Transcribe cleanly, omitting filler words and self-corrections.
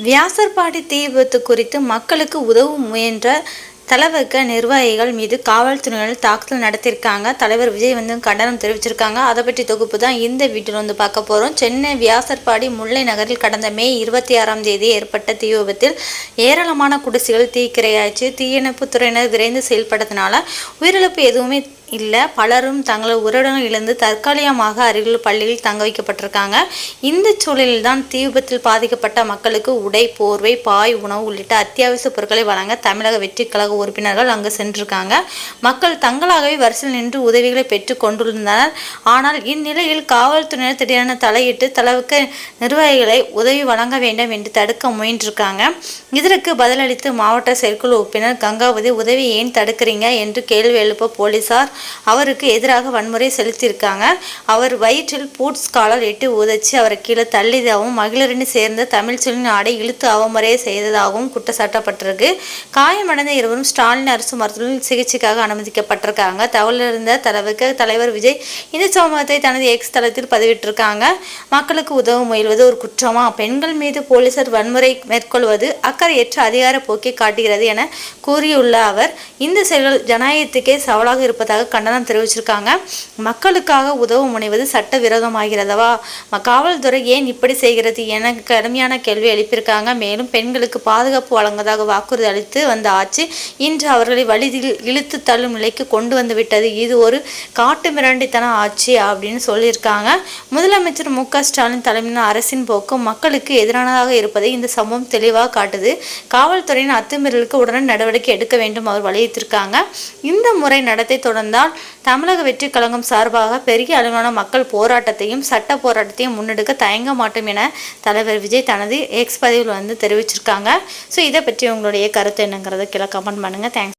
வியாசர்பாடி தீ விபத்து குறித்து மக்களுக்கு உதவ முயன்ற தலைவர்க நிர்வாகிகள் மீது காவல்துறையினர் தாக்குதல் நடத்தியிருக்காங்க. தலைவர் விஜய் கண்டனம் தெரிவிச்சிருக்காங்க. அதை பற்றி தொகுப்பு தான் இந்த வீடியோவில் பார்க்க போகிறோம். சென்னை வியாசர்பாடி முல்லை நகரில் கடந்த மே 26ஆம் தேதி ஏற்பட்ட தீ விபத்தில் ஏராளமான குடிசைகள் தீக்கிரையாச்சு. தீயணைப்பு துறையினர் விரைந்து செயல்பட்டதுனால உயிரிழப்பு எதுவுமே இல்லை. பலரும் தங்களது உறவினர்கள் இழந்து தற்காலிகமாக அருகில் பள்ளியில் தங்க வைக்கப்பட்டிருக்காங்க. இந்த சூழலில் தான் தீ விபத்தில் பாதிக்கப்பட்ட மக்களுக்கு உடை, போர்வை, பாய், உணவு உள்ளிட்ட அத்தியாவசிய பொருட்களை வழங்க தமிழக வெற்றி கழக உறுப்பினர்கள் அங்கு சென்றிருக்காங்க. மக்கள் தங்களாகவே வரிசையில் நின்று உதவிகளை பெற்று கொண்டுள்ளனர். ஆனால் இந்நிலையில் காவல்துறையினர் திடீரென தலையிட்டு தலைவர்க நிர்வாகிகளை உதவி வழங்க வேண்டும் என்று தடுக்க முயன்றிருக்காங்க. இதற்கு பதிலளித்து மாவட்ட செயற்குழு உறுப்பினர் கங்காவதி, உதவி ஏன் தடுக்கிறீங்க என்று கேள்வி எழுப்ப போலீசார் அவருக்கு எதிராக வன்முறை செலுத்தியிருக்காங்க. அவர் வயிற்றில் பூட்ஸ் காலர் எட்டு உதச்சி அவரை கீழே தள்ளியதாகவும் மகளிரணி சேர்ந்த தமிழ்ச்சொல்லின் ஆடை இழுத்து அவமறையை செய்ததாகவும் குற்றச்சாட்டப்பட்டிருக்கு. காயமடைந்த இருவரும் ஸ்டாலின் அரசு மருத்துவமனையில் சிகிச்சைக்காக அனுமதிக்கப்பட்டிருக்காங்க. தகவலறிந்த தலைவர் விஜய் இந்த சம்பவத்தை தனது எக்ஸ் தளத்தில் பதிவிட்டிருக்காங்க. மக்களுக்கு உதவ முயல்வது ஒரு குற்றமா? பெண்கள் மீது போலீசார் வன்முறை மேற்கொள்வது அக்கறையற்ற அதிகார போக்கை காட்டுகிறது என கூறியுள்ள அவர், இந்த செயல்கள் ஜனநாயகத்துக்கே சவாலாக இருப்பதாக கண்டனம் தெரிவிச்சிருக்காங்க. மக்களுக்காக உதவ முனைவது சட்ட விரோதமாகிறதவா? காவல்துறை ஏன் இப்படி செய்கிறது என கடுமையான கேள்வி எழுப்பியிருக்காங்க. மேலும் பெண்களுக்கு பாதுகாப்பு வழங்குவதாக வாக்குறுதி அளித்து வந்த ஆட்சி இன்று அவர்களை வழியில் இழுத்து தள்ளும் நிலைக்கு கொண்டு வந்து விட்டது. இது ஒரு காட்டு மிராண்டித்தன ஆட்சி அப்படின்னு சொல்லியிருக்காங்க. முதலமைச்சர் மு.க.ஸ்டாலின் தலைமையிலான அரசின் போக்கு மக்களுக்கு எதிரானதாக இருப்பதை இந்த சம்பவம் தெளிவாக காட்டுது. காவல்துறையின் அத்துமீறலுக்கு உடனே நடவடிக்கை எடுக்க வேண்டும் அவர் வலியுறுத்தியிருக்காங்க. இந்த முறை நடத்தை தொடர்ந்தால் தமிழக வெற்றி கழகம் சார்பாக பெரிய அளவிலான மக்கள் போராட்டத்தையும் சட்ட போராட்டத்தையும் முன்னெடுக்க தயங்க மாட்டோம் என தலைவர் விஜய் தனது எக்ஸ் பதிவில் தெரிவிச்சிருக்காங்க. ஸோ இதை பற்றி உங்களுடைய கருத்து என்னங்கிறத கீழே கமெண்ட் பண்ணுங்க. தேங்க்ஸ்.